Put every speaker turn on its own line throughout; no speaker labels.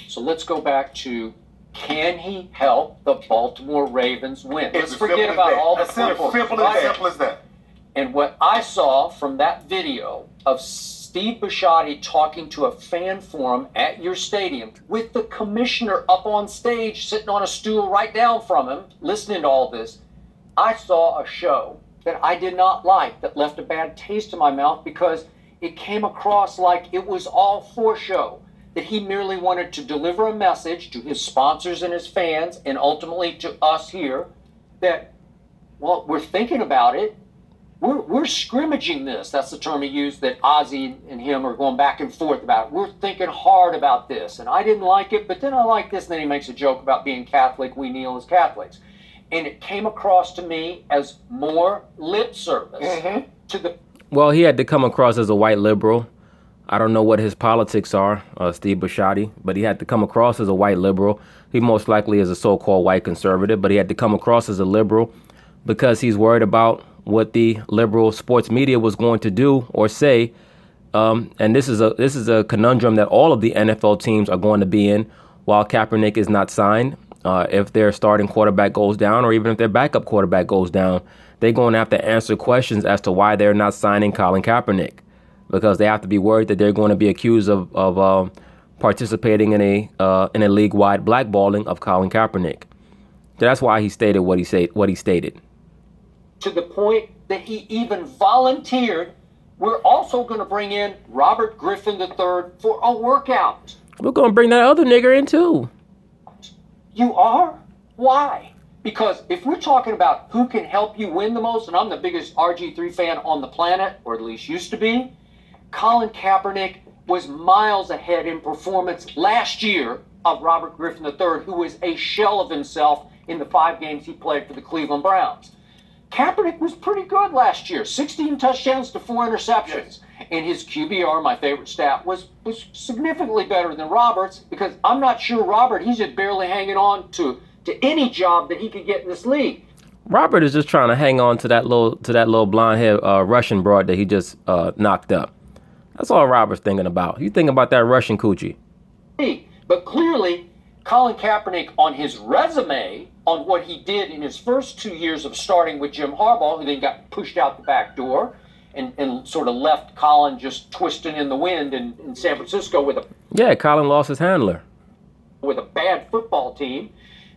So let's go back to, can he help the Baltimore Ravens win? Let's forget about all the simple as that. And what I saw from that video of Steve Bisciotti talking to a fan forum at your stadium with the commissioner up on stage, sitting on a stool right down from him, listening to all this, I saw a show that I did not like, that left a bad taste in my mouth, because it came across like it was all for show, that he merely wanted to deliver a message to his sponsors and his fans, and ultimately to us here, that, well, we're thinking about it. We're scrimmaging this. That's the term he used, that Ozzy and him are going back and forth about it. We're thinking hard about this. And I didn't like it, but then I like this. And then he makes a joke about being Catholic. We kneel as Catholics. And it came across to me as more lip service to the...
Well, he had to come across as a white liberal. I don't know what his politics are, Steve Bisciotti, but he had to come across as a white liberal. He most likely is a so-called white conservative, but he had to come across as a liberal because he's worried about what the liberal sports media was going to do or say. And this is a conundrum that all of the NFL teams are going to be in while Kaepernick is not signed. If their starting quarterback goes down, or even if their backup quarterback goes down, they're going to have to answer questions as to why they're not signing Colin Kaepernick, because they have to be worried that they're going to be accused of participating in a league-wide blackballing of Colin Kaepernick. So that's why he stated what he stated.
To the point that he even volunteered, we're also going to bring in Robert Griffin III for a workout.
We're going to bring that other nigger in too.
You are? Why? Because if we're talking about who can help you win the most, and I'm the biggest RG3 fan on the planet, or at least used to be, Colin Kaepernick was miles ahead in performance last year of Robert Griffin III, who was a shell of himself in the 5 games he played for the Cleveland Browns. Kaepernick was pretty good last year, 16 touchdowns to 4 interceptions. And his QBR, my favorite stat, was significantly better than Robert's, because I'm not sure Robert, he's just barely hanging on to any job that he could get in this league.
Robert is just trying to hang on to that little blonde-haired Russian broad that he just knocked up. That's all Robert's thinking about. He's thinking about that Russian coochie.
But clearly, Colin Kaepernick, on his resume, on what he did in his first 2 years of starting with Jim Harbaugh, who then got pushed out the back door and sort of left Colin just twisting in the wind in San Francisco with a...
Yeah, Colin lost his handler.
With a bad football team.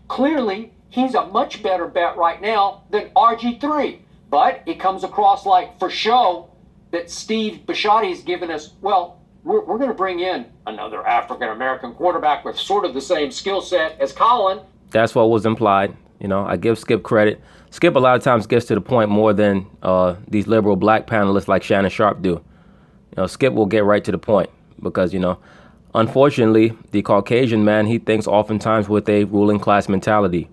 Clearly, he's a much better bet right now than RG3. But it comes across like, for show, that Steve Bisciotti has given us, well, we're going to bring in another African-American quarterback with sort of the same skill set as Colin.
That's what was implied. You know, I give Skip credit. Skip a lot of times gets to the point more than these liberal black panelists like Shannon Sharp do. You know, Skip will get right to the point because, you know, unfortunately, the Caucasian man, he thinks oftentimes with a ruling class mentality.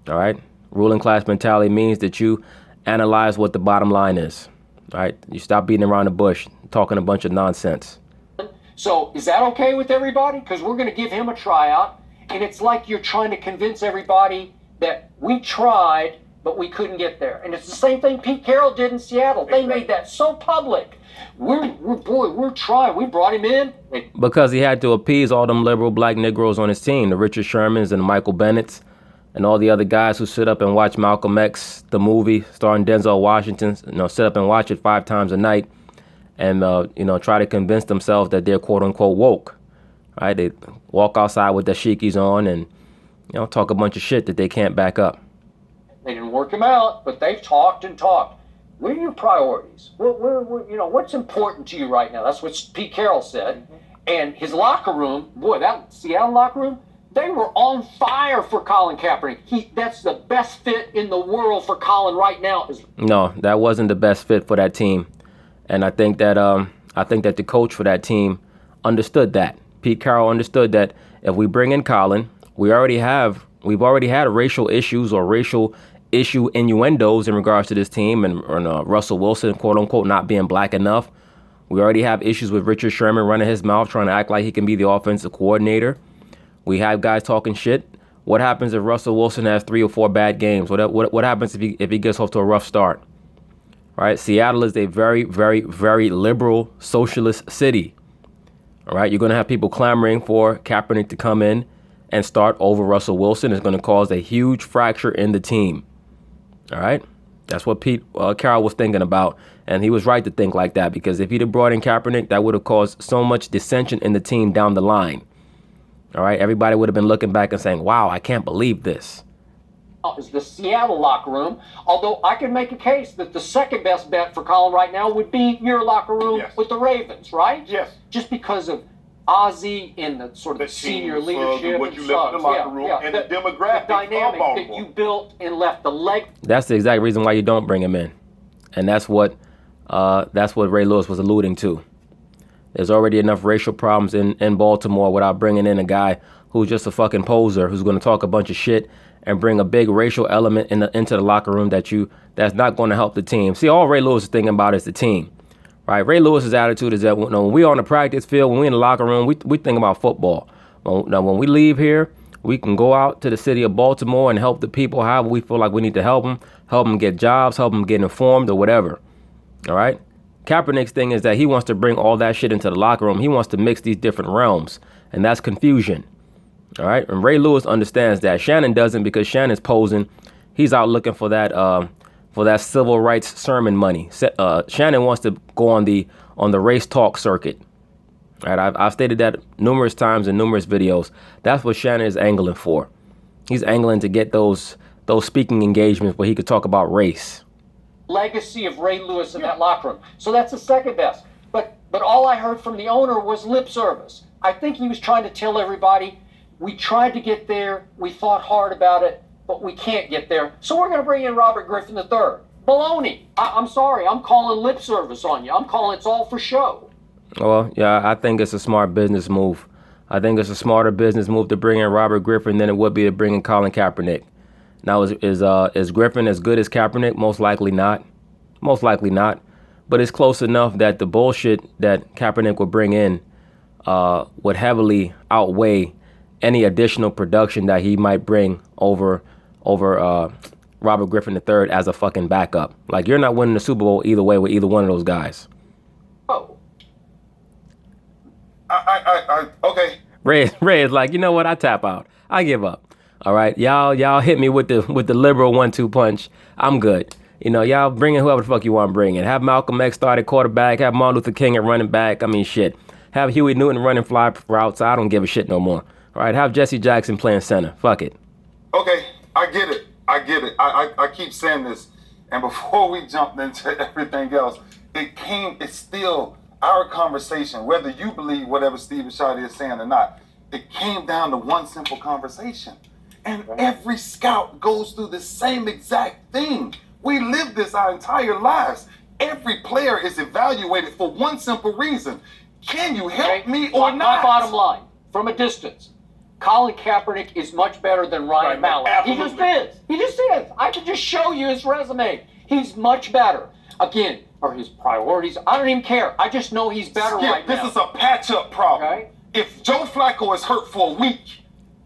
All right? Ruling class mentality means that you analyze what the bottom line is. All right? You stop beating around the bush, talking a bunch of nonsense.
So is that okay with everybody? Because we're going to give him a tryout. And it's like you're trying to convince everybody that we tried, but we couldn't get there. And it's the same thing Pete Carroll did in Seattle. They made that so public. We're trying. We brought him in.
Because he had to appease all them liberal black Negroes on his team, the Richard Shermans and the Michael Bennetts, and all the other guys who sit up and watch Malcolm X, the movie starring Denzel Washington, you know, sit up and watch it 5 times a night and, you know, try to convince themselves that they're quote unquote woke. Right? They walk outside with dashikis on and, you know, talk a bunch of shit that they can't back up.
They didn't work him out, but they've talked and talked. What are your priorities? You know, what's important to you right now? That's what Pete Carroll said. And his locker room, boy, that Seattle locker room, they were on fire for Colin Kaepernick. That's the best fit in the world for Colin right now.
No, that wasn't the best fit for that team. And I think that the coach for that team understood that. Pete Carroll understood that if we bring in Colin, we've already had racial issues or racial issue innuendos in regards to this team and Russell Wilson, quote unquote, not being black enough. We already have issues with Richard Sherman running his mouth, trying to act like he can be the offensive coordinator. We have guys talking shit. What happens if Russell Wilson has 3 or 4 bad games? What happens if he gets off to a rough start? Right? Seattle is a very, very, very liberal socialist city. All right, you're going to have people clamoring for Kaepernick to come in and start over Russell Wilson. It's going to cause a huge fracture in the team. All right, that's what Pete Carroll was thinking about, and he was right to think like that, because if he'd have brought in Kaepernick, that would have caused so much dissension in the team down the line. All right, everybody would have been looking back and saying, wow, I can't believe this.
Is the Seattle locker room, although I can make a case that the second best bet for Colin right now would be your locker room with the Ravens, right?
Yes.
Just because of Ozzie and the sort of senior leadership
what
and
you left in the locker room and the demographics
the dynamic
of
that you built and left the leg.
That's the exact reason why you don't bring him in, and that's what Ray Lewis was alluding to. There's already enough racial problems in Baltimore without bringing in a guy who's just a fucking poser, who's going to talk a bunch of shit and bring a big racial element into the locker room that's not going to help the team. See, all Ray Lewis is thinking about is the team, right? Ray Lewis's attitude is that when we're on the practice field, when we're in the locker room, we think about football. Now, when we leave here, we can go out to the city of Baltimore and help the people however we feel like we need to help them get jobs, help them get informed or whatever, all right? Kaepernick's thing is that he wants to bring all that shit into the locker room. He wants to mix these different realms, and that's confusion. All right, and Ray Lewis understands that. Shannon doesn't, because Shannon's posing. He's out looking for that civil rights sermon money. Shannon wants to go on the race talk circuit. All right, I've stated that numerous times in numerous videos. That's what Shannon is angling for. He's angling to get those speaking engagements where he could talk about race.
Legacy of Ray Lewis in that locker room. So that's the second best. But all I heard from the owner was lip service. I think he was trying to tell everybody, we tried to get there, we fought hard about it, but we can't get there. So we're going to bring in Robert Griffin III. Baloney. I'm sorry, I'm calling lip service on you. I'm calling it's all for show.
Well, yeah, I think it's a smart business move. I think it's a smarter business move to bring in Robert Griffin than it would be to bring in Colin Kaepernick. Now, is Griffin as good as Kaepernick? Most likely not. Most likely not. But it's close enough that the bullshit that Kaepernick would bring in would heavily outweigh any additional production that he might bring over Robert Griffin III as a fucking backup. Like, you're not winning the Super Bowl either way with either one of those guys.
Oh.
Okay.
Ray is like, you know what? I tap out. I give up. All right, y'all hit me with the liberal 1-2 punch. I'm good. You know, y'all bring in whoever the fuck you want to bring in. Have Malcolm X start at quarterback. Have Martin Luther King at running back. I mean, shit. Have Huey Newton running fly routes. I don't give a shit no more. All right, have Jesse Jackson playing center. Fuck it.
Okay, I get it. I keep saying this. And before we jump into everything else, it's still our conversation, whether you believe whatever Steve Bisciotti is saying or not. It came down to one simple conversation. And every scout goes through the same exact thing. We live this our entire lives. Every player is evaluated for one simple reason. Can you help me or not?
My bottom line, from a distance, Colin Kaepernick is much better than Ryan Mallett.
Absolutely.
He just is. I can just show you his resume. He's much better. Again, are his priorities? I don't even care. I just know he's better right now.
This is a patch-up problem.
Okay.
If Joe Flacco is hurt for a week,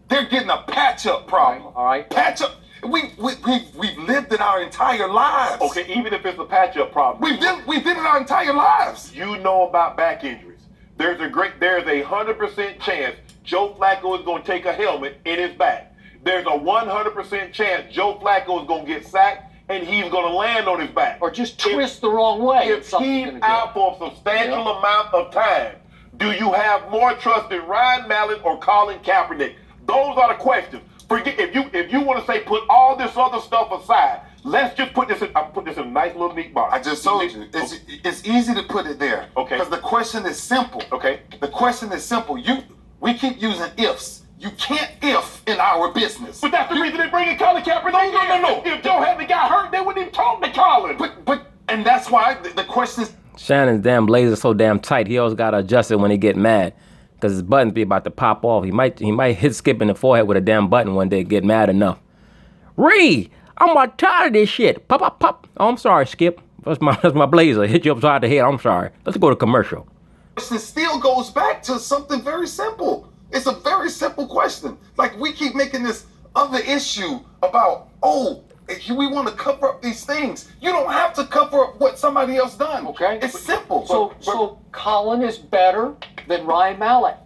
they're getting a patch-up problem.
All right.
Patch-up. We've lived it our entire lives.
Okay, even if it's a patch-up problem.
We've did it our entire lives.
You know about back injuries. There's a 100% chance Joe Flacco is going to take a helmet in his back. There's a 100% chance Joe Flacco is going to get sacked and he's going to land on his back.
Or just twist the wrong way.
If he's out for a substantial amount of time, do you have more trust in Ryan Mallett or Colin Kaepernick? Those are the questions. Forget if you want to say put all this other stuff aside. Let's just put this in. I put this in a nice little neat box.
I just told you. It's easy to put it there.
Okay.
Because the question is simple.
Okay.
The question is simple. We keep using ifs. You can't if in our business.
But that's the reason they bring in Colin Kaepernick. No. If Joe hadn't got hurt, they wouldn't even talk to Colin.
And that's why the question is.
Shannon's damn blazer so damn tight. He always gotta adjust it when he get mad, because his buttons be about to pop off. He might hit Skip in the forehead with a damn button one day. Get mad enough. Ree, I'm about tired of this shit. Pop, pop, pop. Oh, I'm sorry, Skip. That's my blazer. Hit you upside the head. I'm sorry. Let's go to commercial.
The question still goes back to something very simple. It's a very simple question. Like, we keep making this other issue about, we want to cover up these things. You don't have to cover up what somebody else done.
Okay.
It's simple.
So Colin is better than Ryan Mallett,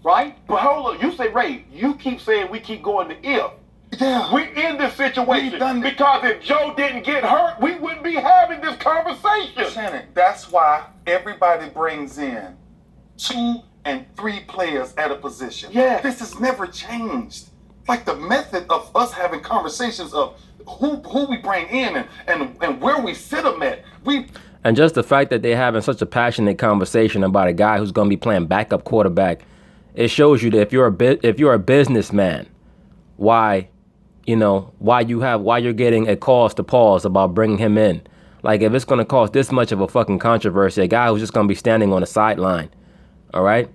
right?
But hold on, you say, Ray, you keep saying we keep going to if.
Yeah.
We're in this situation because if Joe didn't get hurt, we wouldn't be having this conversation.
Shannon, that's why everybody brings in 2 and 3 players at a position.
Yeah.
This has never changed. Like the method of us having conversations of who we bring in and where we sit them at.
And just the fact that they're having such a passionate conversation about a guy who's going to be playing backup quarterback, it shows you that if you're a businessman, why you're getting a cause to pause about bringing him in. Like, if it's going to cause this much of a fucking controversy, a guy who's just going to be standing on the sideline, all right?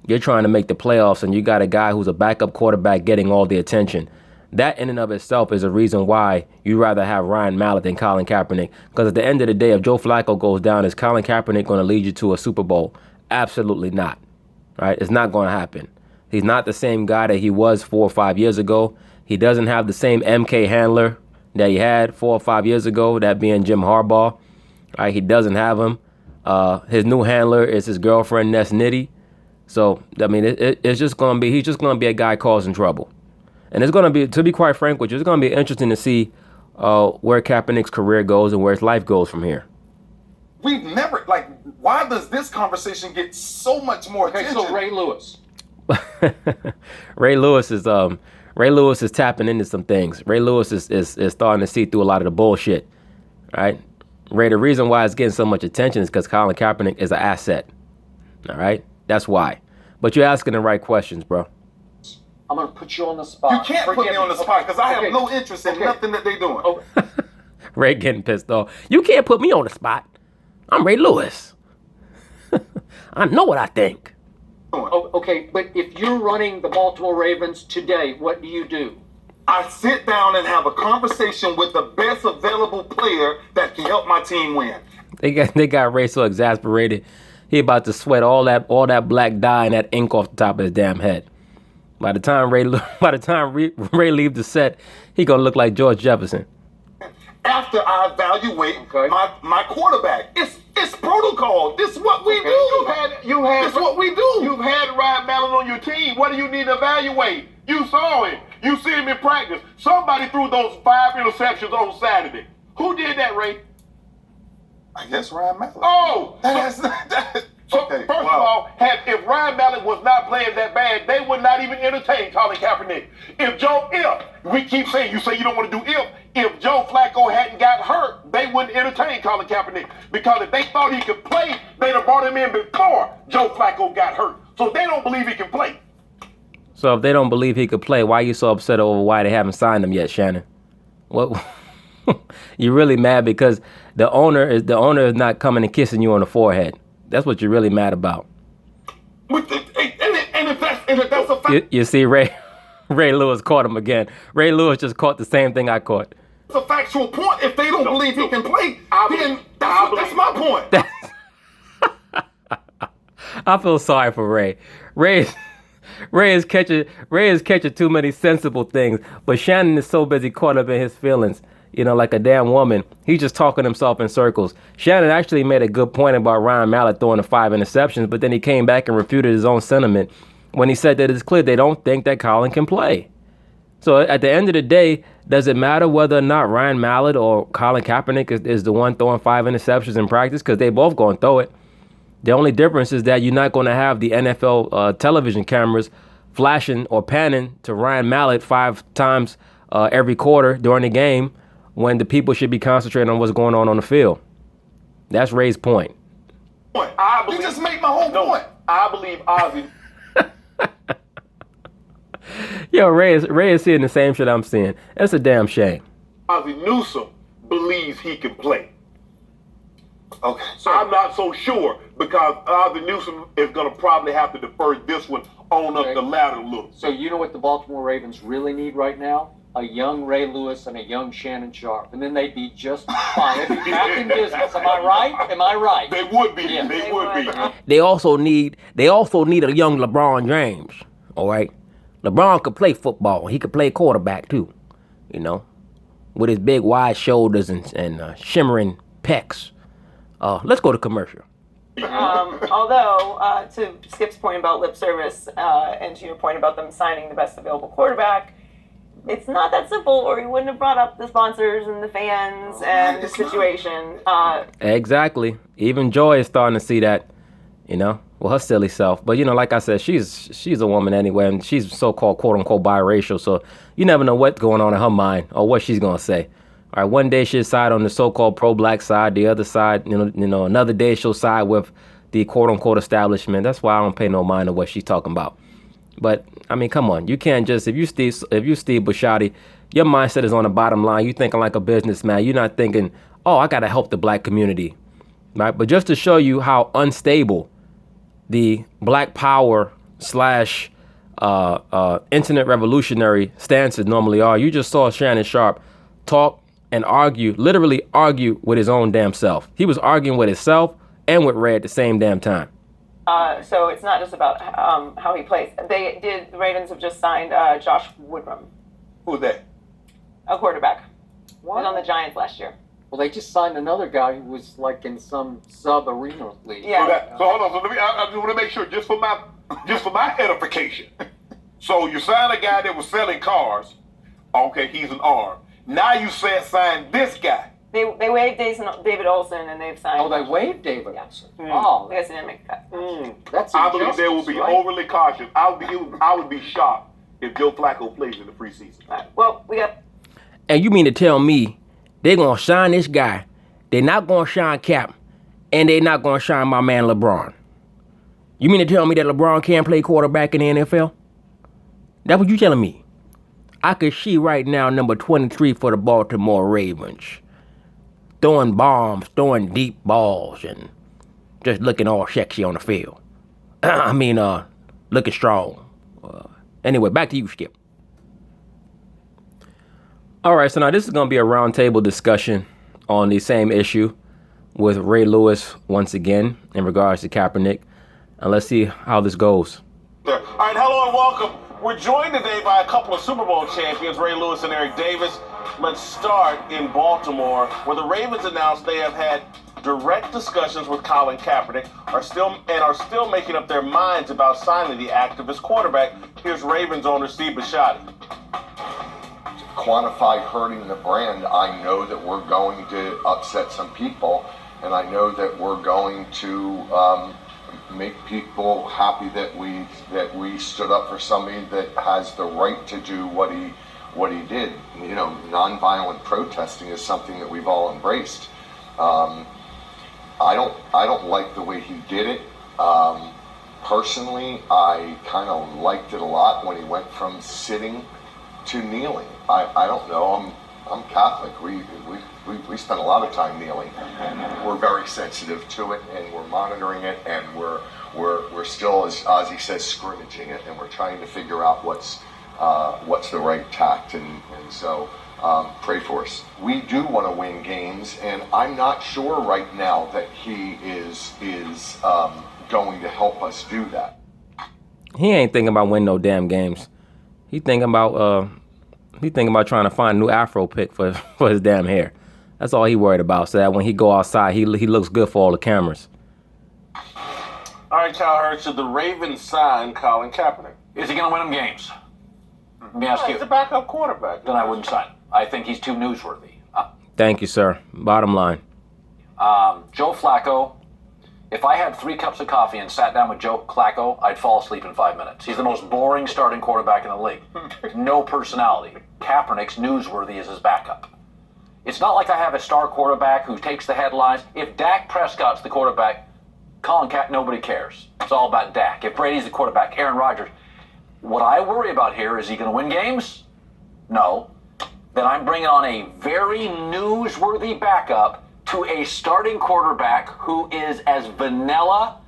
You're trying to make the playoffs, and you got a guy who's a backup quarterback getting all the attention. That in and of itself is a reason why you'd rather have Ryan Mallett than Colin Kaepernick. Because at the end of the day, if Joe Flacco goes down, is Colin Kaepernick going to lead you to a Super Bowl? Absolutely not. Right? It's not going to happen. He's not the same guy that he was 4 or 5 years ago. He doesn't have the same MK handler that he had 4 or 5 years ago, that being Jim Harbaugh. Right? He doesn't have him. His new handler is his girlfriend, Ness Nitty. So, I mean, he's just going to be a guy causing trouble. And it's going to be, to be quite frank with you, it's going to be interesting to see where Kaepernick's career goes and where his life goes from here.
We've never, why does this conversation get so much more attention?
So Ray Lewis.
Ray Lewis is tapping into some things. Ray Lewis is starting to see through a lot of the bullshit. Right? Ray, the reason why it's getting so much attention is because Colin Kaepernick is an asset. All right? That's why. But you're asking the right questions, bro.
I'm going to put you on the spot.
You can't put me on the spot because I have no interest in nothing that they're doing.
Oh.
Ray getting pissed off. You can't put me on the spot. I'm Ray Lewis. I know what I think.
Oh, okay, but if you're running the Baltimore Ravens today, what do you do?
I sit down and have a conversation with the best available player that can help my team win.
They got Ray so exasperated. He about to sweat all that black dye and that ink off the top of his damn head. By the time Ray leaves the set, he gonna look like George Jefferson.
After I evaluate my quarterback, it's protocol. This is what we do. This is what we do.
You've had Ryan Mallett on your team. What do you need to evaluate? You saw him. You see him in practice. Somebody threw those 5 interceptions on Saturday. Who did that, Ray?
I guess Ryan Mallett.
Oh! So
okay,
first of all, if Ryan Mallett was not playing that bad, they would not even entertain Colin Kaepernick. We keep saying, you say you don't want to do if Joe Flacco hadn't got hurt, they wouldn't entertain Colin Kaepernick. Because if they thought he could play, they'd have brought him in before Joe Flacco got hurt. So they don't believe he can play.
So if they don't believe he could play, why are you so upset over why they haven't signed him yet, Shannon? What? You're really mad because the owner is not coming and kissing you on the forehead. That's what you're really mad about.
And if that's a fact,
you see, Ray Lewis caught him again. Ray Lewis just caught the same thing I caught.
It's a factual point. If they don't believe he can play, then that's my point.
I feel sorry for Ray. Ray is catching too many sensible things, but Shannon is so busy caught up in his feelings. Like a damn woman. He's just talking himself in circles. Shannon actually made a good point about Ryan Mallett throwing the 5 interceptions, but then he came back and refuted his own sentiment when he said that it's clear they don't think that Colin can play. So at the end of the day, does it matter whether or not Ryan Mallett or Colin Kaepernick is the one throwing 5 interceptions in practice? Because they both going to throw it. The only difference is that you're not going to have the NFL television cameras flashing or panning to Ryan Mallett 5 times every quarter during the game, when the people should be concentrating on what's going on the field. That's Ray's point.
You just made my whole point.
I believe Ozzie.
Yo, Ray is seeing the same shit I'm seeing. That's a damn shame.
Ozzie Newsome believes he can play.
Okay.
So I'm not so sure because Ozzie Newsome is going to probably have to defer this one on up the ladder a little.
So you know what the Baltimore Ravens really need right now? A young Ray Lewis and a young Shannon Sharp, and then they'd be just fine. They'd be back in business. Am I right? Am I right?
They would be.
Yeah.
They would be.
They also need a young LeBron James. All right, LeBron could play football. He could play quarterback too. with his big wide shoulders and shimmering pecs. Let's go to commercial.
Although, to Skip's point about lip service, and to your point about them signing the best available quarterback, it's not that simple, or he wouldn't have brought up the sponsors and the fans and the situation.
Exactly. Even Joy is starting to see that, well, her silly self. But, like I said, she's a woman anyway, and she's so-called, quote-unquote, biracial, so you never know what's going on in her mind or what she's going to say. All right, one day she'll side on the so-called pro-black side, the other side, another day she'll side with the quote-unquote establishment. That's why I don't pay no mind to what she's talking about. But, I mean, come on. You can't just, if you Steve Bisciotti, your mindset is on the bottom line. You're thinking like a businessman. You're not thinking, oh, I got to help the black community, right? But just to show you how unstable the black power / internet revolutionary stances normally are, you just saw Shannon Sharp talk and literally argue with his own damn self. He was arguing with himself and with Ray at the same damn time.
So it's not just about how he plays. The Ravens have just signed Josh Woodrum.
Who's that?
A quarterback.
What?
He was on the Giants last year.
Well, they just signed another guy who was like in some sub-arena league.
Yeah.
So hold on. So I just want to make sure, just for my edification. So you signed a guy that was selling cars. Okay, he's an arm. Now you sign this guy.
They waived David Olson, and they've signed.
Oh, they waived David Olson.
I guess they didn't make the cut.
That's
I believe they will be
right?
overly cautious. I would be shocked if Joe Flacco plays in the preseason.
Right. Well, we got.
And you mean to tell me they're going to shine this guy, they're not going to shine Cap, and they're not going to shine my man LeBron? You mean to tell me that LeBron can't play quarterback in the NFL? That's what you telling me? I could see right now number 23 for the Baltimore Ravens throwing bombs, throwing deep balls, and just looking all sexy on the field. I mean, looking strong. Anyway, back to you, Skip. All right, so now this is going to be a roundtable discussion on the same issue with Ray Lewis once again in regards to Kaepernick. And let's see how this goes.
All right, hello and welcome. We're joined today by a couple of Super Bowl champions, Ray Lewis and Eric Davis. Let's start in Baltimore, where the Ravens announced they have had direct discussions with Colin Kaepernick, are still making up their minds about signing the activist quarterback. Here's Ravens owner Steve Bisciotti.
Quantify hurting the brand, I know that we're going to upset some people, and I know that we're going to make people happy that we stood up for somebody that has the right to do what he did. Nonviolent protesting is something that we've all embraced. I don't like the way he did it. Personally, I kind of liked it a lot when he went from sitting to kneeling. I don't know. I'm Catholic. We spend a lot of time kneeling, and we're very sensitive to it, and we're monitoring it, and we're still, as Ozzy says, scrimmaging it, and we're trying to figure out what's the right tact, and so pray for us. We do want to win games, and I'm not sure right now that he is going to help us do that.
He ain't thinking about winning no damn games. He thinking about trying to find a new Afro pick for his damn hair. That's all he worried about, so that when he go outside, he looks good for all the cameras.
All right, Kyle Hurts, should the Ravens sign Colin Kaepernick?
Is he going to win them games? Let me ask you.
He's a backup quarterback.
Then I wouldn't sign him. I think he's too newsworthy.
Thank you, sir. Bottom line.
Joe Flacco, if I had 3 cups of coffee and sat down with Joe Flacco, I'd fall asleep in 5 minutes. He's the most boring starting quarterback in the league. No personality. Kaepernick's newsworthy as his backup. It's not like I have a star quarterback who takes the headlines. If Dak Prescott's the quarterback, Colin Kaepernick, nobody cares. It's all about Dak. If Brady's the quarterback, Aaron Rodgers. What I worry about here, is he going to win games? No. Then I'm bringing on a very newsworthy backup to a starting quarterback who is as vanilla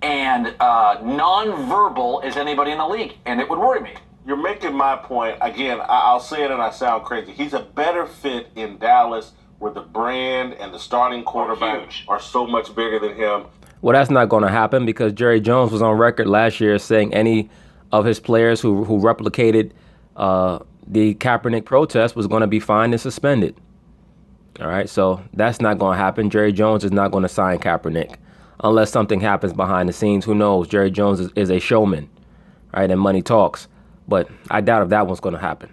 and non-verbal as anybody in the league, and it would worry me.
You're making my point. Again, I'll say it and I sound crazy. He's a better fit in Dallas, where the brand and the starting quarterback are so much bigger than him.
Well, that's not going to happen because Jerry Jones was on record last year saying any of his players who replicated the Kaepernick protest was going to be fined and suspended. All right, so that's not going to happen. Jerry Jones is not going to sign Kaepernick unless something happens behind the scenes. Who knows? Jerry Jones is a showman, right? And money talks. But I doubt if that one's going to happen.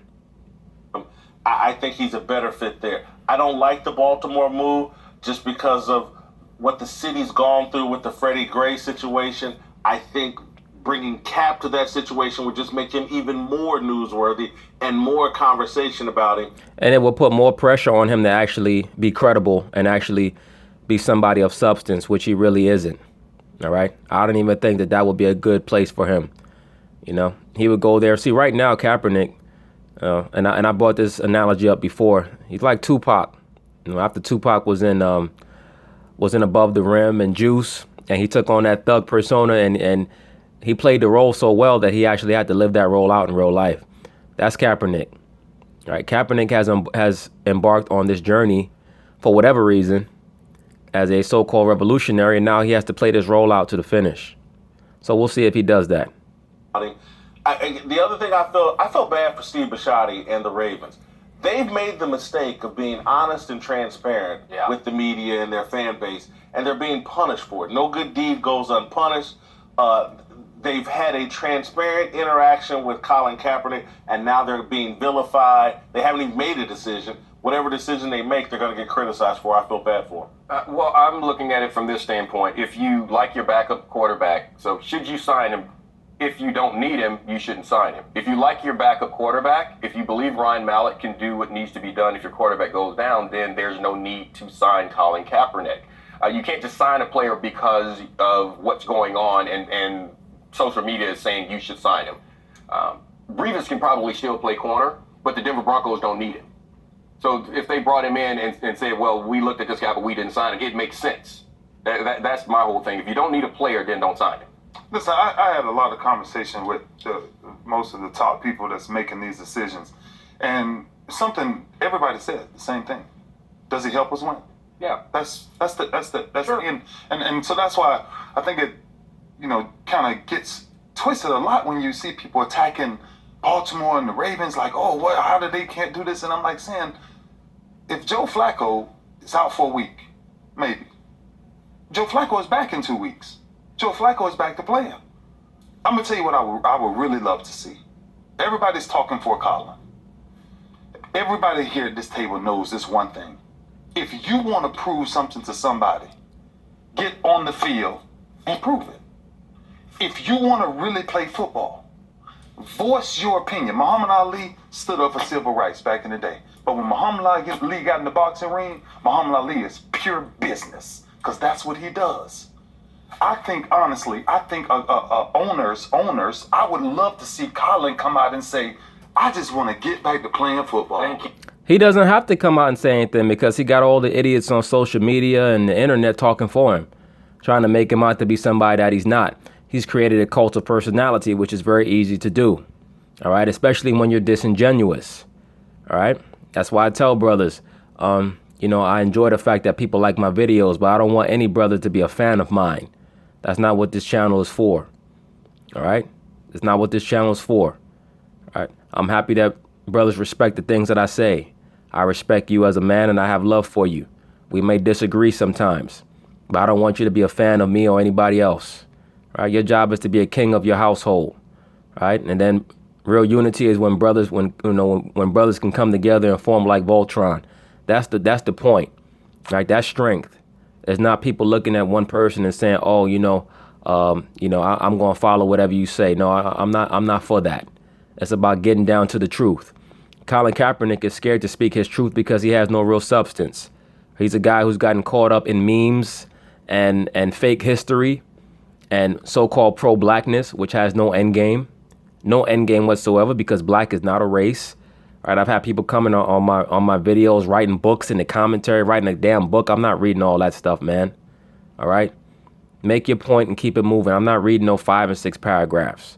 I think he's a better fit there. I don't like the Baltimore move just because of what the city's gone through with the Freddie Gray situation. I think bringing Cap to that situation would just make him even more newsworthy and more conversation about him.
And it will put more pressure on him to actually be credible and actually be somebody of substance, which he really isn't. All right. I don't even think that would be a good place for him. You know, he would go there. See, right now, Kaepernick, and I brought this analogy up before. He's like Tupac. You know, after Tupac was in Above the Rim and Juice, and he took on that thug persona, and he played the role so well that he actually had to live that role out in real life. That's Kaepernick. Right? Kaepernick has embarked on this journey for whatever reason as a so-called revolutionary, and now he has to play this role out to the finish. So we'll see if he does that.
The other thing I felt bad for Steve Bisciotti and the Ravens. They've made the mistake of being honest and transparent with the media and their fan base, and they're being punished for it. No good deed goes unpunished. They've had a transparent interaction with Colin Kaepernick, and now they're being vilified. They haven't even made a decision. Whatever decision they make, they're going to get criticized for. I feel bad for them.
Well, I'm looking at it from this standpoint. If you like your backup quarterback, so should you sign him? If you don't need him, you shouldn't sign him. If you like your backup quarterback, if you believe Ryan Mallett can do what needs to be done if your quarterback goes down, then there's no need to sign Colin Kaepernick. You can't just sign a player because of what's going on and social media is saying you should sign him. Brevis can probably still play corner, but the Denver Broncos don't need him. So if they brought him in and said, well, we looked at this guy, but we didn't sign him, it makes sense. That's my whole thing. If you don't need a player, then don't sign him.
Listen, I had a lot of conversation with most of the top people that's making these decisions. And something everybody said, the same thing. Does he help us win?
Yeah.
That's sure.
Sure.
And so that's why I think it, kind of gets twisted a lot when you see people attacking Baltimore and the Ravens, like, oh, how did they can't do this? And I'm like saying, if Joe Flacco is out for a week, maybe. Joe Flacco is back in 2 weeks. Joe Flacco is back to playing. I'm going to tell you what I would really love to see. Everybody's talking for Colin. Everybody here at this table knows this one thing. If you want to prove something to somebody, get on the field and prove it. If you want to really play football, voice your opinion. Muhammad Ali stood up for civil rights back in the day. But when Muhammad Ali got in the boxing ring, Muhammad Ali is pure business because that's what he does. I think, honestly, owners, I would love to see Colin come out and say, I just want to get back to playing football.
He doesn't have to come out and say anything because he got all the idiots on social media and the internet talking for him, trying to make him out to be somebody that he's not. He's created a cult of personality, which is very easy to do. All right, especially when you're disingenuous. All right, that's why I tell brothers, I enjoy the fact that people like my videos, but I don't want any brother to be a fan of mine. That's not what this channel is for. All right, it's not what this channel is for. All right, I'm happy that brothers respect the things that I say. I respect you as a man and I have love for you. We may disagree sometimes, but I don't want you to be a fan of me or anybody else. All right, your job is to be a king of your household. All right, and then real unity is when brothers can come together and form like Voltron. That's the point. Right, that's strength. It's not people looking at one person and saying, oh, I'm going to follow whatever you say. No, I'm not for that. It's about getting down to the truth. Colin Kaepernick is scared to speak his truth because he has no real substance. He's a guy who's gotten caught up in memes and fake history and so-called pro-blackness, which has no end game whatsoever because black is not a race. Right, I've had people coming on my videos, writing books in the commentary, writing a damn book. I'm not reading all that stuff, man. All right, make your point and keep it moving. I'm not reading no 5 and 6 paragraphs.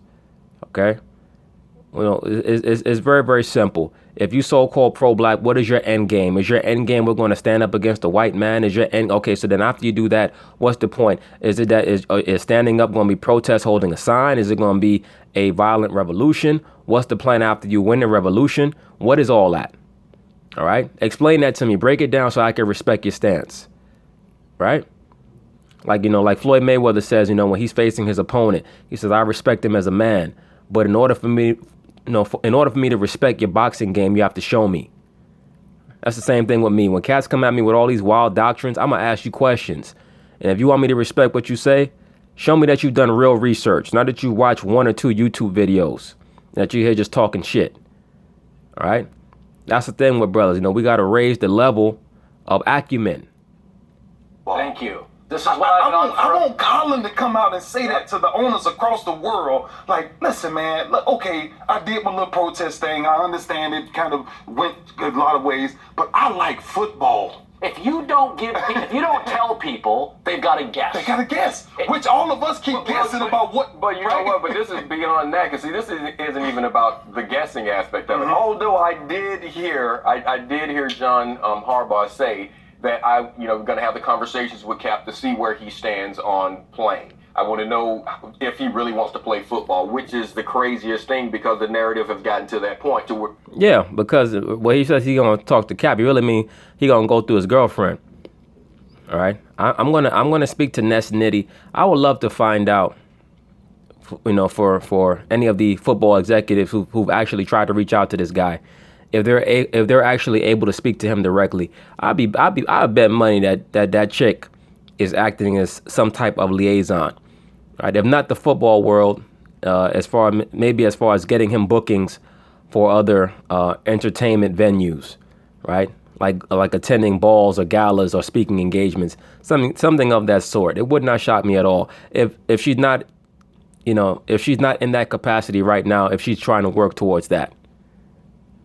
Okay, It's very, very simple. If you so-called pro-black, what is your end game? Is your end game we're going to stand up against a white man? Is your end okay? So then after you do that, what's the point? Is it that is standing up going to be protest holding a sign? Is it going to be a violent revolution? What's the plan after you win the revolution? What is all that? All right, explain that to me. Break it down so I can respect your stance. Right? Like like Floyd Mayweather says, when he's facing his opponent, he says, "I respect him as a man, but in order for me." In order for me to respect your boxing game, you have to show me. That's the same thing with me. When cats come at me with all these wild doctrines, I'm going to ask you questions. And if you want me to respect what you say, show me that you've done real research, not that you watch 1 or 2 YouTube videos, that you're here just talking shit. All right? That's the thing with brothers. We got to raise the level of acumen.
Thank you. This is what
I want Colin to come out and say that to the owners across the world. Like, listen, man, look, okay, I did my little protest thing. I understand it kind of went a lot of ways, but I like football.
If you don't tell people, they've got to guess.
They got to guess, which all of us keep guessing about what.
But you know what? But this is beyond that. Because see, this isn't even about the guessing aspect of it. Although I did hear John Harbaugh say that I'm going to have the conversations with Cap to see where he stands on playing. I want to know if he really wants to play football, which is the craziest thing because the narrative has gotten to that point to where.
Yeah, because when he says he's going to talk to Cap, he really mean he going to go through his girlfriend. All right, I'm gonna speak to Ness Nitty. I would love to find out, for any of the football executives who've actually tried to reach out to this guy. If they're actually able to speak to him directly, I bet money that chick is acting as some type of liaison, right? If not the football world, as far as getting him bookings for other entertainment venues, right? Like attending balls or galas or speaking engagements, something of that sort. It would not shock me at all if she's not, if she's not in that capacity right now. If she's trying to work towards that.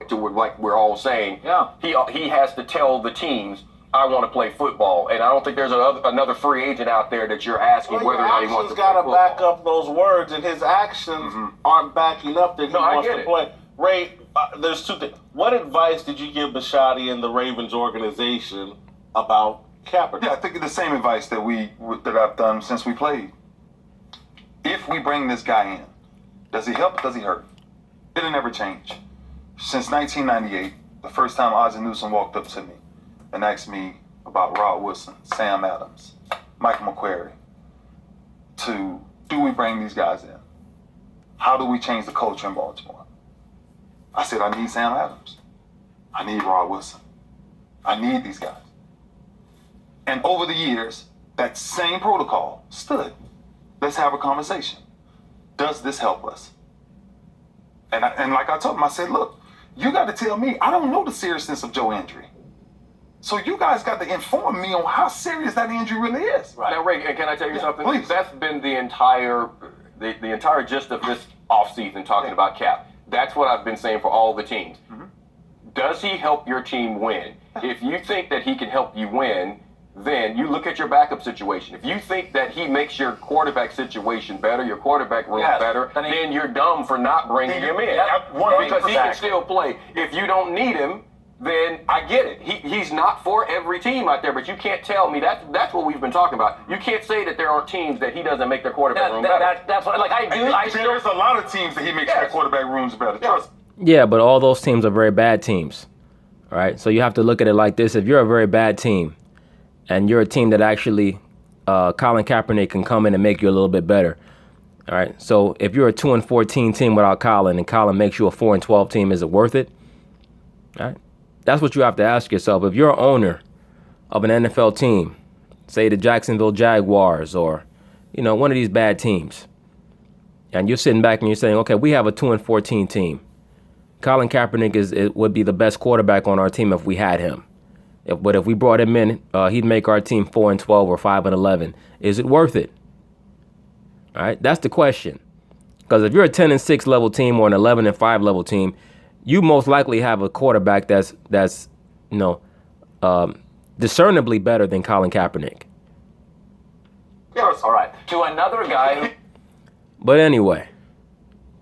To like we're all saying,
yeah,
he has to tell the teams, I want to play football, and I don't think there's another free agent out there that you're asking whether or not he wants to play football.
Got to back up those words, and his actions aren't backing up that he wants to play. Ray, there's 2 things. What advice did you give Bisciotti and the Ravens organization about Kaepernick?
Yeah, I think the same advice that I've done since we played. If we bring this guy in, does he help? Does he hurt? It'll never change. Since 1998, the first time Ozzie Newsome walked up to me and asked me about Rod Woodson, Sam Adams, Michael McQuarrie, do we bring these guys in? How do we change the culture in Baltimore? I said, I need Sam Adams. I need Rod Woodson. I need these guys. And over the years, that same protocol stood. Let's have a conversation. Does this help us? And like I told him, I said, look, you got to tell me, I don't know the seriousness of Joe's injury. So you guys got to inform me on how serious that injury really is.
Right. Now, Ray, can I tell you something?
Please.
That's been the entire gist of this offseason talking about Cap. That's what I've been saying for all the teams. Does he help your team win? If you think that he can help you win, then you look at your backup situation. If you think that he makes your quarterback situation better, your quarterback room better, then you're dumb for not bringing him in. Because he can still play. If you don't need him, then I get it. He's not for every team out there, but you can't tell me that's what we've been talking about. You can't say that there aren't teams that he doesn't make their quarterback room better.
That's what
There's a lot of teams that he makes their quarterback rooms better. Trust me.
Yeah, but all those teams are very bad teams. All right, so you have to look at it like this. If you're a very bad team, and you're a team that actually Colin Kaepernick can come in and make you a little bit better. All right. So if you're a 2-14 team without Colin and Colin makes you a 4-12 team, is it worth it? All right. That's what you have to ask yourself. If you're an owner of an NFL team, say the Jacksonville Jaguars or, one of these bad teams, and you're sitting back and you're saying, okay, we have a 2-14 team. Colin Kaepernick would be the best quarterback on our team if we had him. But if we brought him in, he'd make our team 4-12 or 5-11. Is it worth it? All right, that's the question. Because if you're a 10-6 level team or an 11-5 level team, you most likely have a quarterback that's discernibly better than Colin Kaepernick.
All right. To another guy who.
But anyway,